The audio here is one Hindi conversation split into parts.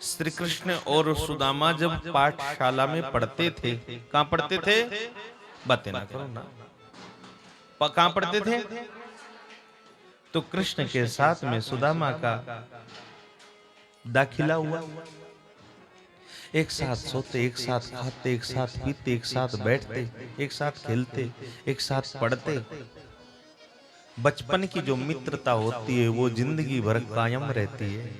श्री कृष्ण और सुदामा जब पाठशाला में पढ़ते थे, कहां पढ़ते थे? बातें ना करो ना। कहां पढ़ते थे? तो कृष्ण के साथ में सुदामा का दाखिला हुआ। एक साथ सोते, एक साथ खाते, एक साथ पीते, एक साथ बैठते, एक साथ खेलते, एक साथ पढ़ते। बचपन की जो मित्रता होती है वो जिंदगी भर कायम रहती है।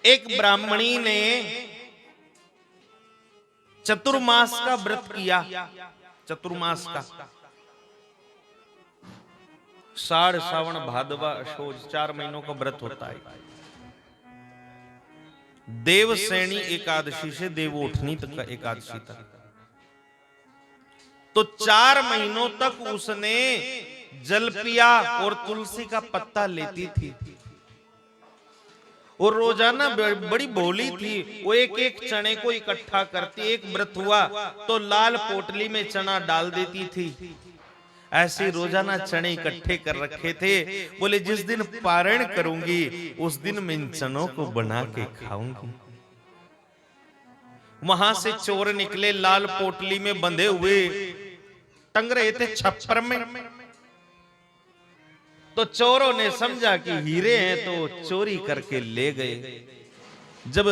एक ब्राह्मणी ने चतुर्मास का व्रत किया। चतुर्मास का साढ़ सावन भादवा असोज 4 महीनों का व्रत होता है। देवसैनी एकादशी से देवोठनी तक का एकादशी तक। तो 4 महीनों तक उसने जल पिया और तुलसी का पत्ता लेती थी। और रोजाना बड़ी भोली थी, वो एक एक चने को इकट्ठा करती। एक व्रत हुआ तो लाल पोटली में चना डाल देती थी। ऐसे रोजाना चने इकट्ठे कर रखे थे। बोले जिस दिन पारण करूंगी उस दिन मैं इन चनों को बना के खाऊंगी। वहां से चोर निकले, लाल पोटली में बंधे हुए टंग रहे थे छप्पर में। तो चोरों ने समझा कि हीरे हैं तो चोरी करके ले गए। जब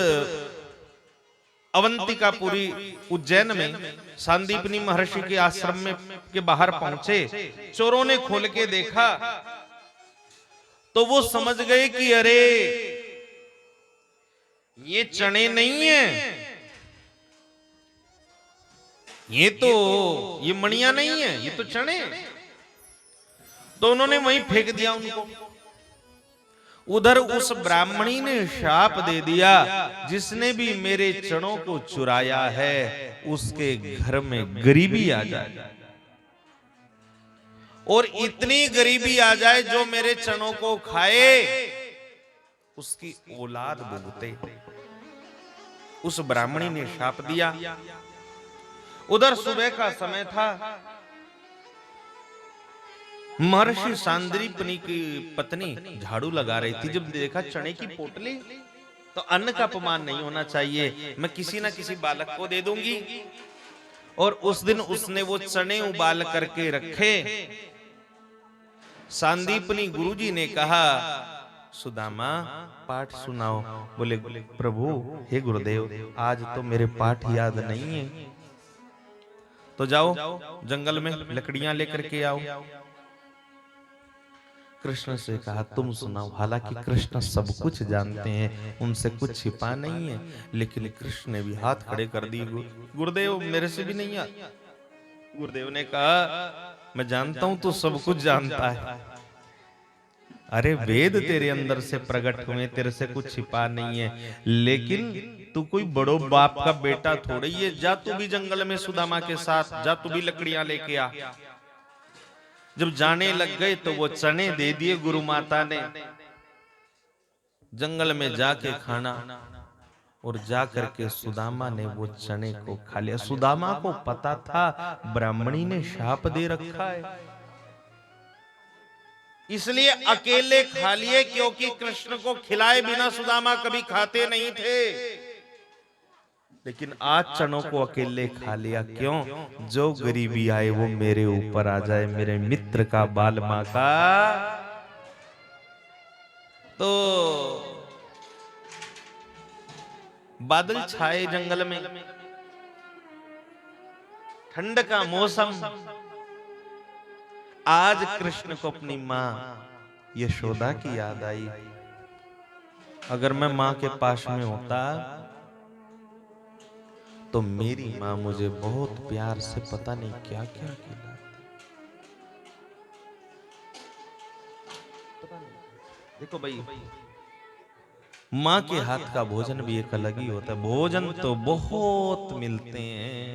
अवंतिकापुरी उज्जैन में सांदीपनी महर्षि के आश्रम में के बाहर पहुंचे, चोरों ने खोल के देखा तो वो समझ गए कि अरे ये चने नहीं है, ये मणियां नहीं है, ये तो चने। तो उन्होंने वहीं फेंक दिया उनको। उधर उस ब्राह्मणी ने शाप दे दिया, जिसने भी मेरे चनों को चुराया है उसके घर में गरीबी आ जाए, और इतनी गरीबी आ जाए जो मेरे चनों को खाए उसकी औलाद भुगते। उस ब्राह्मणी ने शाप दिया। उधर सुबह का समय था। महर्षि सांदीपनी की पत्नी झाड़ू लगा रही थी। जब देखा चने की पोटली, तो अन्न का अपमान नहीं होना चाहिए, मैं किसी ना किसी बालक को दे दूंगी। और उस दिन उसने वो चने उबाल करके रखे। सांदीपनी गुरुजी ने कहा, सुदामा पाठ सुनाओ। बोले प्रभु हे गुरुदेव, आज तो मेरे पाठ याद नहीं है। तो जाओ जंगल में लकड़ियां लेकर के आओ। कृष्ण से कहा तुम सुनाओ। हालांकि कृष्ण सब कुछ जानते हैं, उनसे कुछ छिपा नहीं है, लेकिन कृष्ण ने भी हाथ खड़े कर दी। गुरुदेव मेरे से भी नहीं आता। गुरुदेव ने कहा मैं जानता हूं तू सब कुछ जानता है। अरे वेद तेरे अंदर से प्रकट हुए, तेरे से कुछ छिपा नहीं है, लेकिन तू कोई बड़ो बाप का बेटा थोड़ी है। जा तू भी जंगल में सुदामा के साथ, जा तू भी लकड़ियां लेके आ। जब जाने लग गए तो वो चने दे दिए गुरु माता ने। जंगल में जाके खाना, और जा करके सुदामा ने वो चने को खा लिया। सुदामा को पता था ब्राह्मणी ने शाप दे रखा है, इसलिए अकेले खा लिए, क्योंकि कृष्ण को खिलाए बिना सुदामा कभी खाते नहीं थे। लेकिन आज चनों को अकेले खा लिया। क्यों? जो गरीबी आए वो मेरे ऊपर आ जाए, मेरे मित्र का, बाल मां का। तो बादल छाए जंगल में, ठंड का मौसम। आज कृष्ण को अपनी मां यशोदा की याद आई। अगर मैं मां के पास में होता तो मेरी मां मुझे बहुत प्यार से पता नहीं क्या क्या खिलाती। देखो भाई, मां के हाथ का भोजन भी एक अलग ही होता है। भोजन तो बहुत मिलते हैं,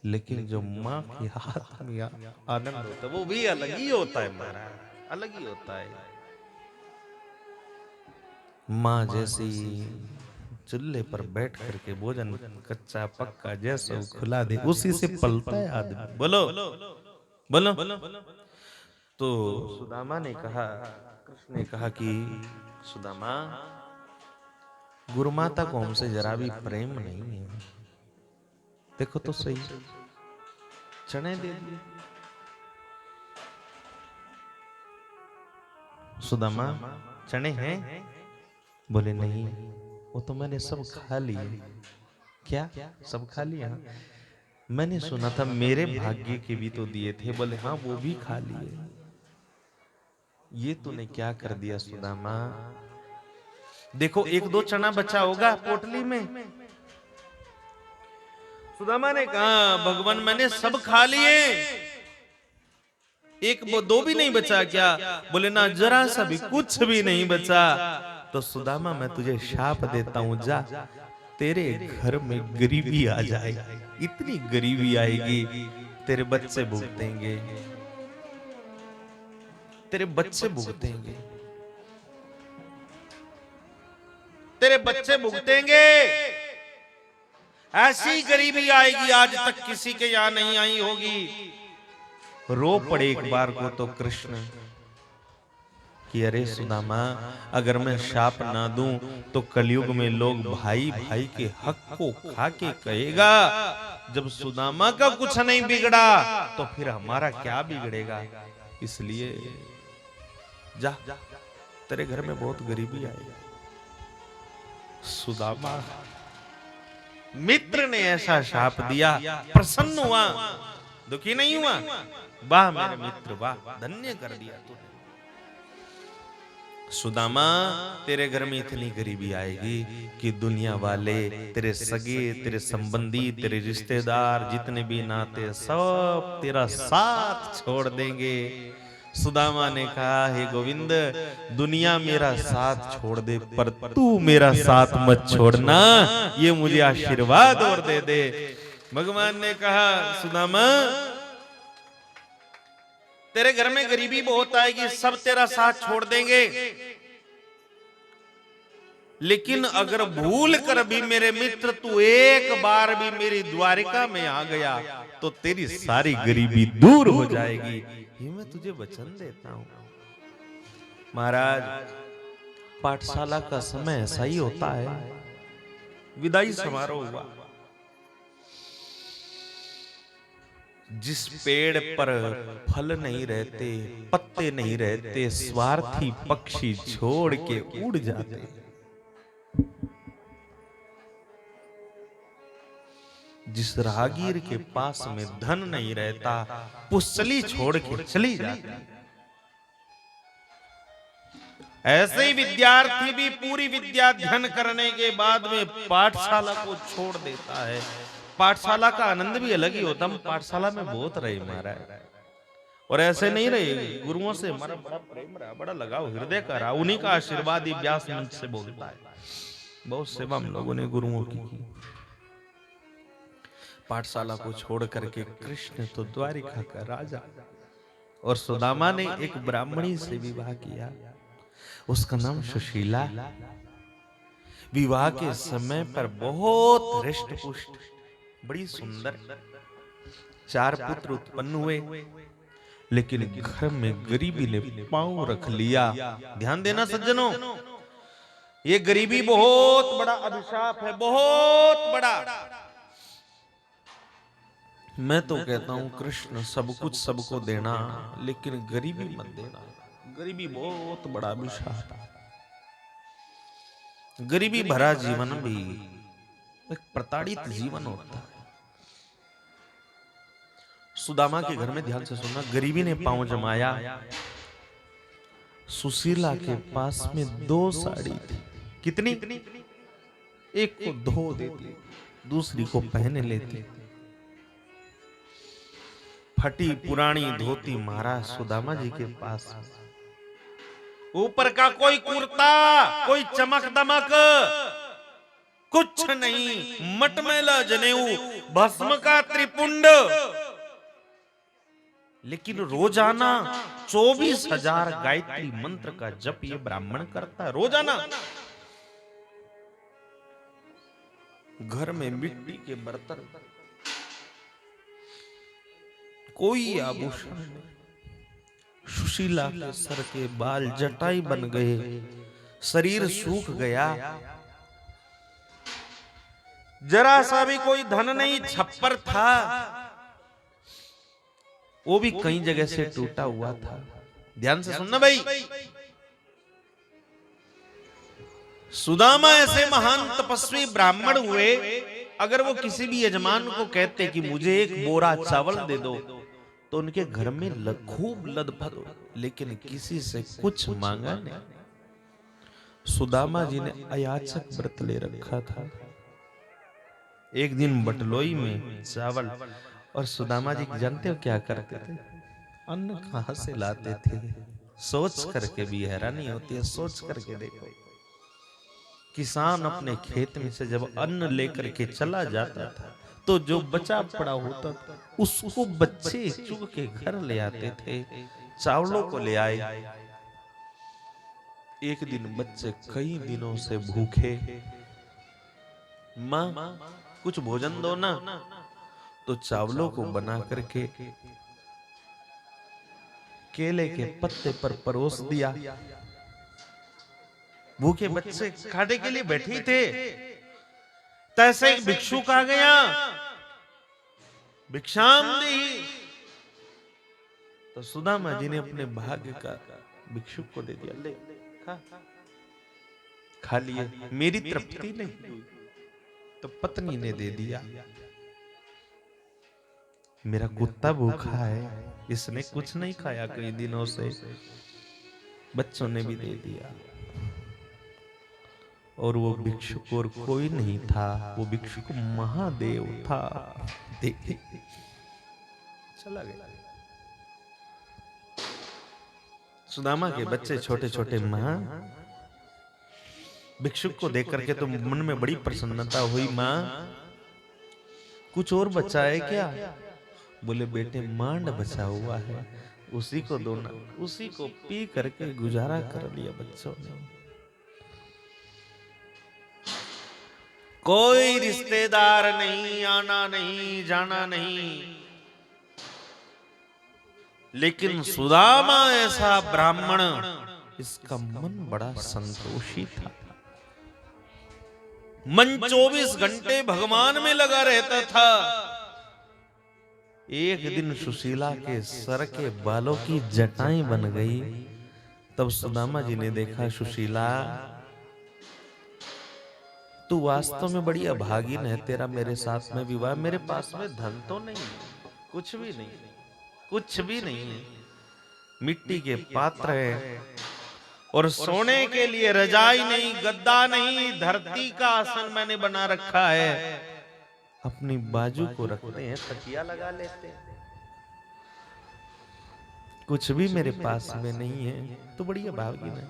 लेकिन जो मां के हाथ में आनंद होता है वो भी अलग ही होता है महाराज, अलग ही होता है। मां जैसी चूल्हे पर बैठ करके भोजन कच्चा पक्का जैसा खुला दे, उसी से पलता है आदमी। बोलो बोलो। तो सुदामा ने कहा, कृष्ण ने कहा कि सुदामा, गुरु माता को हमसे जरा भी प्रेम नहीं है। देखो तो सही, चने दे दिए। सुदामा, चने हैं? बोले नहीं, वो तो मैंने सब खा लिए। क्या सब खा लिया? मैंने सुना था मेरे भाग्य के भी तो दिए थे। बोले हाँ, वो भी खा लिए। ये तूने क्या कर दिया सुदामा? देखो एक दो चना बचा होगा पोटली में। सुदामा ने कहा भगवान मैंने सब खा लिए, एक वो दो भी नहीं बचा क्या? बोले ना, जरा सा भी कुछ भी नहीं बचा। तो सुदामा मैं तुझे शाप देता हूं, जा तेरे घर में गरीबी आ जाएगी, इतनी गरीबी आएगी तेरे बच्चे भुगतेंगे, तेरे बच्चे भुगतेंगे, तेरे बच्चे भुगतेंगे। ऐसी गरीबी आएगी आज तक किसी के यहां नहीं आई होगी। रो पड़े एक बार को तो कृष्ण कि अरे सुदामा, अगर मैं शाप ना दूं तो कलयुग में लोग भाई भाई के हक को खा के कहेगा जब सुदामा का कुछ नहीं बिगड़ा तो फिर हमारा क्या बिगड़ेगा। इसलिए जा, तेरे घर में बहुत गरीबी आई। सुदामा मित्र ने ऐसा शाप दिया, प्रसन्न हुआ, दुखी नहीं हुआ। वाह मेरे मित्र, वाह, धन्य कर दिया तूने। सुदामा, तेरे घर में इतनी गरीबी आएगी कि दुनिया वाले, तेरे सगे, तेरे संबंधी, तेरे रिश्तेदार, जितने भी नाते, सब तेरा साथ छोड़ देंगे। सुदामा ने कहा हे गोविंद, दुनिया मेरा साथ छोड़ दे पर तू मेरा साथ मत छोड़ना, ये मुझे आशीर्वाद और दे दे। भगवान ने कहा सुदामा, तेरे घर में गरीबी बहुत आएगी, सब तेरा साथ छोड़ देंगे, लेकिन अगर भूल कर भी मेरे मित्र तू एक बार भी मेरी द्वारिका में आ गया तो तेरी सारी गरीबी दूर हो जाएगी, ये मैं तुझे वचन देता हूं। महाराज, पाठशाला का समय ऐसा ही होता है। विदाई समारोह हुआ। जिस पेड़ पर फल नहीं रहते, पत्ते नहीं रहते, स्वार्थी पक्षी छोड़ के उड़ जाते। जिस राहगीर के पास में धन नहीं रहता, पुसली छोड़ के चली जाती। ऐसे ही विद्यार्थी भी पूरी विद्या अध्ययन करने के बाद में पाठशाला को छोड़ देता है। पाठशाला का आनंद भी अलग ही होता। हम पाठशाला में बहुत रहे महाराज, और ऐसे नहीं रहे, गुरुओं से हमारा बड़ा प्रेम रहा, बड़ा लगाव हृदय का रहा। उन्हीं का आशीर्वाद ही व्यास मंच से बोलता है। बहुत सेवा हम लोगों ने गुरुओं की। पाठशाला को छोड़ करके कृष्ण तो द्वारिका का राजा, और सुदामा ने एक ब्राह्मणी से विवाह किया, उसका नाम सुशीला। विवाह के समय पर बहुत हृष्ट पुष्ट, बड़ी सुंदर, 4 पुत्र उत्पन्न हुए, लेकिन घर में गरीबी ने पांव रख लिया। ध्यान देना सज्जनों, ये गरीबी बहुत बड़ा अभिशाप है, बहुत बड़ा। मैं तो कहता हूं कृष्ण सब कुछ सबको देना, लेकिन गरीबी मत देना। गरीबी बहुत बड़ा अभिशाप है। गरीबी भरा जीवन भी एक प्रताड़ित जीवन होता है। सुदामा के घर में, ध्यान से सुनना, गरीबी ने पांव जमाया। सुशीला के पास में 2 साड़ी थी। कितनी? एक को धो देती, दूसरी को पहन लेती। फटी पुरानी धोती महाराज सुदामा जी के पास, ऊपर का कोई कुर्ता, कोई चमक दमक कुछ नहीं, मटमैला जनेऊ, भस्म का त्रिपुंड, लेकिन रोजाना 24,000 गायत्री मंत्र का जप ये ब्राह्मण करता है रोजाना। घर में मिट्टी के बर्तन, कोई आभूषण नहीं। सुशीला के सर के बाल जटाई बन गए, शरीर सूख गया, जरा सा भी कोई धन नहीं, छप्पर था वो भी कई जगह से टूटा हुआ था। ध्यान से सुनना भाई, सुदामा ऐसे महान तपस्वी ब्राह्मण हुए, अगर वो किसी भी यजमान को कहते कि मुझे एक बोरा चावल दे दो तो उनके घर में खूब लदफद हो, लेकिन किसी से कुछ मांगा नहीं। सुदामा जी ने अयाचक व्रत ले रखा था। एक दिन बटलोई में चावल, और सुदामा जी जानते हो क्या करते थे? अन्न कहां से लाते थे? सोच करके भी हैरानी होती है। सोच करके देखो, किसान अपने खेत में से जब अन्न लेकर के चला जाता था तो जो बचा पड़ा होता था उसको बच्चे चुग के घर ले आते थे, चावलों को ले आए। एक दिन बच्चे कई दिनों से भूखे, माँ कुछ भोजन दो ना, तो चावलों को बना करके केले के पत्ते पर परोस दिया। भूखे बच्चे खाने के लिए बैठे थे, तैसे एक भिक्षुक आ गया, भिक्षाम देहि। तो सुदामा जी ने अपने भाग्य का भिक्षुक को दे दिया, ले खा लिए। मेरी तृप्ति नहीं हुई तो पत्नी ने दे दिया। मेरा कुत्ता भूखा है, इसने कुछ नहीं खाया कई दिनों से, बच्चों ने भी दे दिया। और वो भिक्षुक और कोई नहीं था, वो भिक्षुक महादेव था। देख चला गया। सुदामा के बच्चे छोटे छोटे, मां भिक्षुक को देख करके तो मन में बड़ी प्रसन्नता हुई। मां कुछ और बचा है क्या? बोले बेटे मांड बचा हुआ है, उसी को दो ना। उसी को पी करके गुजारा कर लिया बच्चों ने। कोई रिश्तेदार नहीं, आना नहीं, जाना नहीं, लेकिन सुदामा ऐसा ब्राह्मण, इसका मन बड़ा संतोषी था। मन 24 घंटे भगवान में लगा रहता था। एक दिन सुशीला के सर के बालों की जटाएं बन गई। तब सुदामा जी ने देखा, सुशीला तू वास्तव में बड़ी अभागिन है, तेरा मेरे साथ में विवाह। मेरे पास में धन तो नहीं है, कुछ भी नहीं, कुछ भी नहीं है, मिट्टी के पात्र है, और सोने के लिए रजाई नहीं, गद्दा नहीं, धरती का आसन मैंने बना रखा है। अपनी बाजू को रखते हैं, तकिया लगा लेते हैं, कुछ भी मेरे पास में नहीं है, तो बड़ी अभागिन है।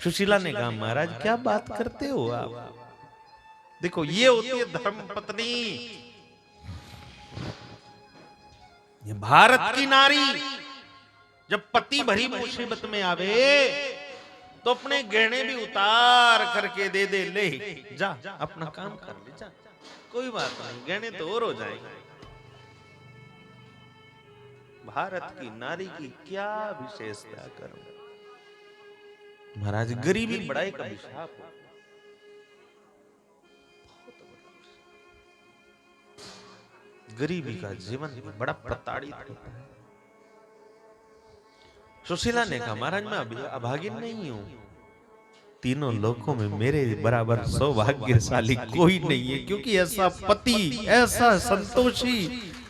सुशीला ने कहा, महाराज क्या बात करते हो आप? देखो ये होती है धर्म पत्नी, ये भारत की नारी। जब पति भरी मुसीबत में आवे तो अपने गहने भी उतार करके दे दे, ले जा अपना काम कर ले, जा कोई बात नहीं, गहने तो और हो जाएंगे। भारत की नारी की क्या विशेषता करूं? महाराज गरीबी बड़ा एक अभिशाप है, गरीबी का जीवन बड़ा प्रताड़ित होता है। सुशीला ने कहा, महाराज मैं अभागिन नहीं हूं, तीनों लोकों में मेरे बराबर सौभाग्यशाली कोई नहीं है, क्योंकि ऐसा पति, ऐसा संतोषी,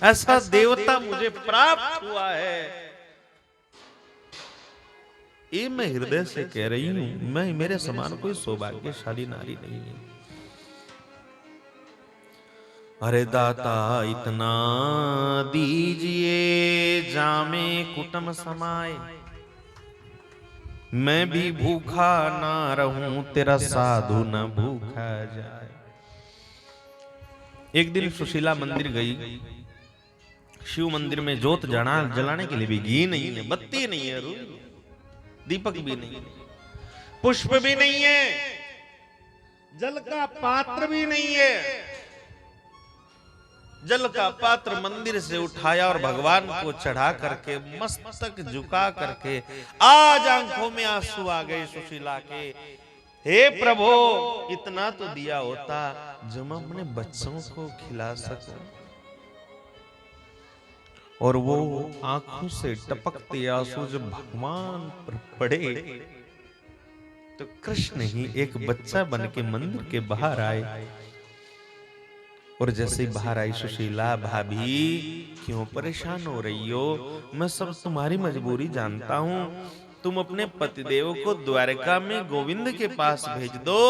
ऐसा देवता मुझे प्राप्त हुआ है। ये मैं हृदय से कह रही हूं, मैं मेरे समान कोई सौभाग्यशाली नारी नहीं है। अरे दाता इतना दीजिए जामे कुटुम समाए, मैं भी भूखा ना रहूं, तेरा साधु न भूखा जाए। एक दिन सुशीला मंदिर गई। शिव मंदिर में जोत जलाने के लिए भी घी नहीं है, बत्ती नहीं है, दीपक भी नहीं है, पुष्प भी नहीं है, जल का पात्र भी नहीं है। जल का पात्र मंदिर से उठाया और भगवान को चढ़ा करके मस्तक झुका करके आज आंखों में आंसू आ गए सुशीला के। हे प्रभु, इतना तो दिया होता जो मैं अपने बच्चों को खिला सकूं। और वो आंखों से टपकते आंसू जब भगवान पर पड़े तो कृष्ण ही एक बच्चा बन के मंदिर के बाहर आए। और जैसे ही बाहर आई, सुशीला भाभी क्यों परेशान हो रही हो? मैं सब तुम्हारी मजबूरी जानता हूं। तुम अपने पतिदेव को द्वारका में गोविंद के पास भेज दो,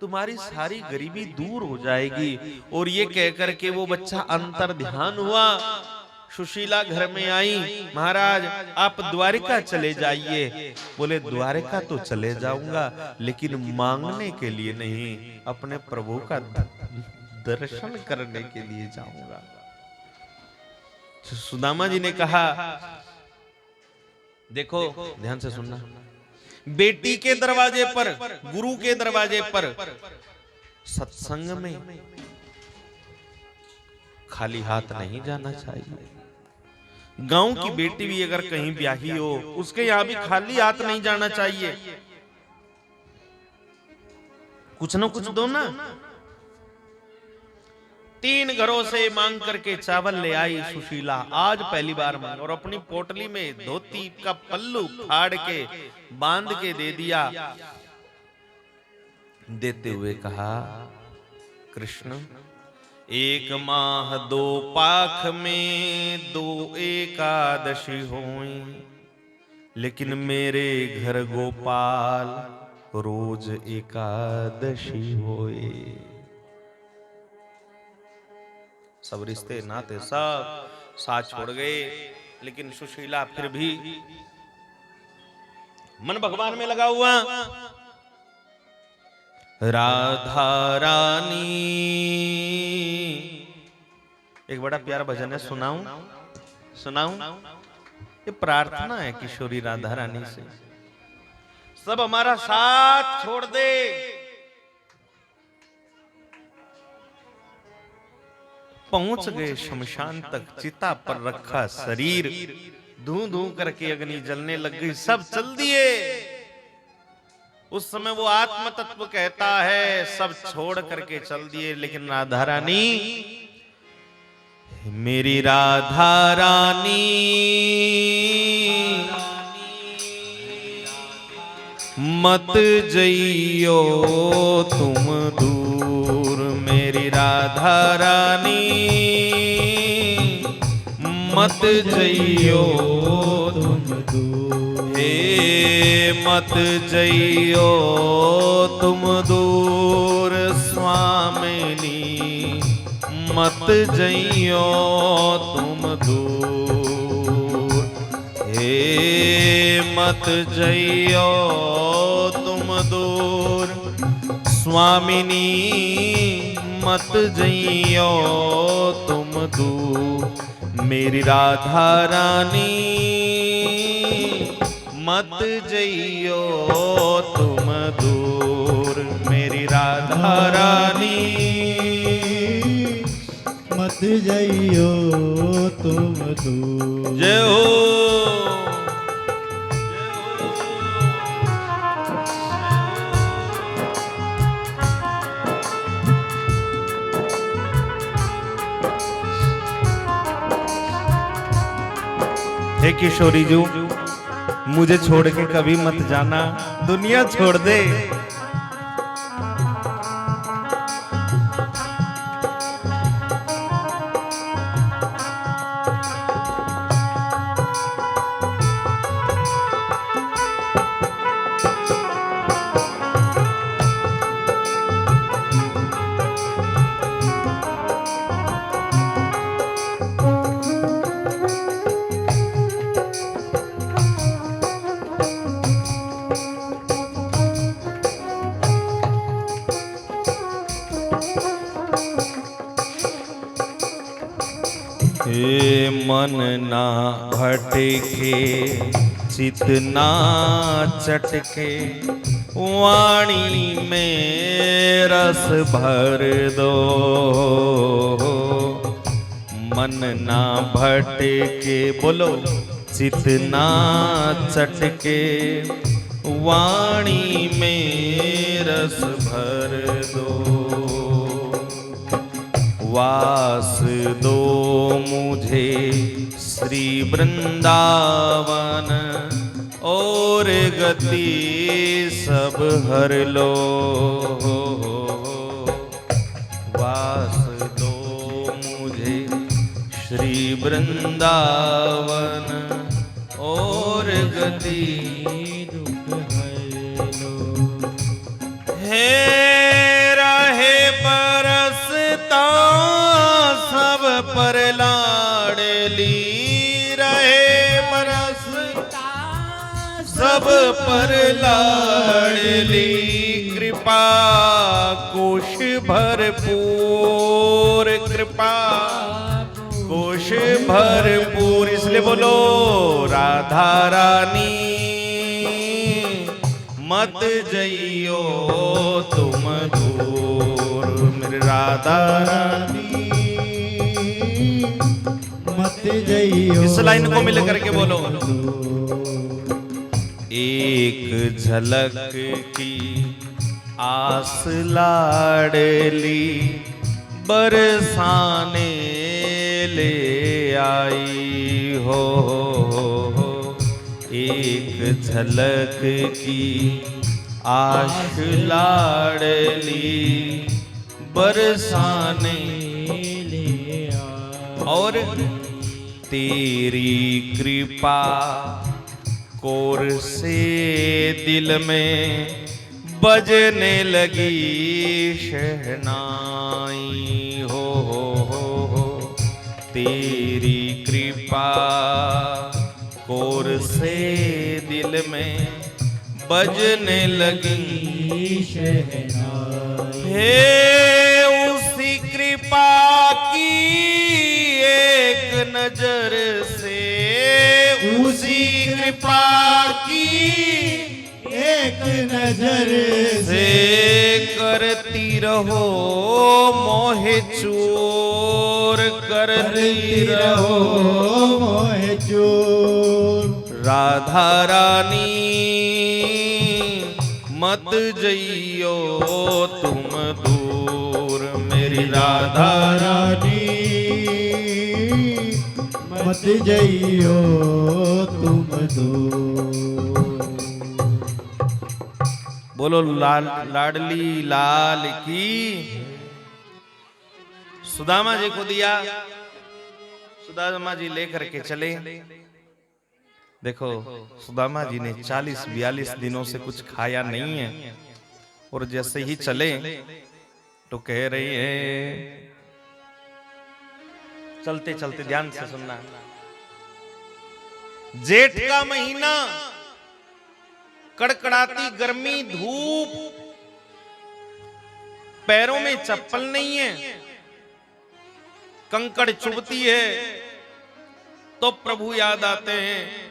तुम्हारी सारी गरीबी दूर हो जाएगी। और ये कहकर के वो बच्चा अंतर ध्यान हुआ। सुशीला घर में आई, महाराज आप द्वारिका चले जाइए। बोले द्वारिका तो चले जाऊंगा, लेकिन मांगने के लिए नहीं, अपने प्रभु का दर्शन करने के लिए जाऊंगा। सुदामा जी ने कहा, देखो ध्यान से सुनना, बेटी के दरवाजे पर, गुरु के दरवाजे पर सत्संग में खाली हाथ नहीं जाना चाहिए। गांव की बेटी भी अगर कहीं ब्याही हो, उसके यहां भी खाली हाथ नहीं जाना चाहिए। कुछ ना कुछ दो ना। 3 घरों से मांग करके चावल ले आई सुशीला, आज पहली बार मांग, और अपनी पोटली में धोती का पल्लू फाड़ के बांध के दे दिया। देते हुए कहा, कृष्ण 1 माह 2 पाख में 2 एकादशी होई, लेकिन मेरे घर गोपाल रोज एकादशी होए। सब रिश्ते नाते सब साथ छोड़ गए, लेकिन सुशीला फिर भी मन भगवान में लगा हुआ। राधा रानी, एक बड़ा प्यारा भजन है, सुनाऊं? ये प्रार्थना है किशोरी राधा रानी से, सब हमारा साथ छोड़ दे। पहुंच गए शमशान तक, चिता पर रखा शरीर, धू धू करके अग्नि जलने लग गई, सब चल दिए। उस समय वो आत्म तत्व कहता है सब छोड़ करके चल दिए, लेकिन राधा रानी, मेरी राधा रानी मत जइयो तुम दूर, मेरी राधा रानी मत जइयो तुम दूर, हे मत जइयो तुम दूर स्वामिनी, मत जइयो तुम दूर, हे मत जइयो तुम दूर स्वामिनी, मत जइयो तुम दूर, मेरी राधा रानी मत जइयो तुम दूर, मेरी राधा रानी मत जइयो तुम दूर। जय हो। हे किशोरी जी, मुझे छोड़ के कभी मत जाना, दुनिया छोड़ दे। हे मन ना भटके चित ना चटके, वाणी में रस भर दो। मन ना भटके, बोलो, चित ना चटके, वाणी में रस भर दो, वास दो मुझे श्री वृंदावन, और गति सब हर लो। वास दो मुझे श्री वृंदावन, और गति हे रहे बरसता सब पर लाडली, रहे बरसता सब पर लाडली, कृपा कोश भरपूर, कृपा कोश भरपूर। इसलिए बोलो राधा रानी मत जइयो तुम दूर, मेरे राधा रानी मत जइयो। इस लाइन को मिल करके बोलो। एक झलक की आस लाडली, बरसाने ले आई हो। एक झलक की आश लाडली, बरसाने ले आई, और तेरी कृपा कोर से दिल में बजने लगी शहनाई हो। तेरी कृपा कोर से दिल में बजने लगी शहनाई। हे उसी कृपा की एक नजर से, उसी कृपा की एक नजर से करती रहो मोहे चोर, करती रहो मोहे चोर। राधा रानी मत जइयो तुम दूर, मेरी राधा रानी मत जइयो तुम दूर। बोलो लाडली लाल की। सुदामा जी को दिया, सुदामा जी लेकर के चले। देखो सुदामा जी ने 40-42 दिनों से कुछ खाया नहीं है, और जैसे ही चले तो कह रही है, चलते चलते ध्यान से सुनना, जेठ का महीना, कड़कड़ाती गर्मी, धूप, पैरों में चप्पल नहीं है, कंकड़ चुभती है, तो प्रभु याद आते हैं।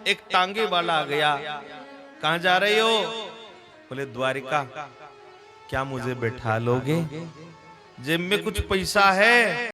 एक टांगे वाला आ गया, कहां जा रहे हो? बोले द्वारिका। क्या मुझे बैठा लोगे? जेब में कुछ पैसा है?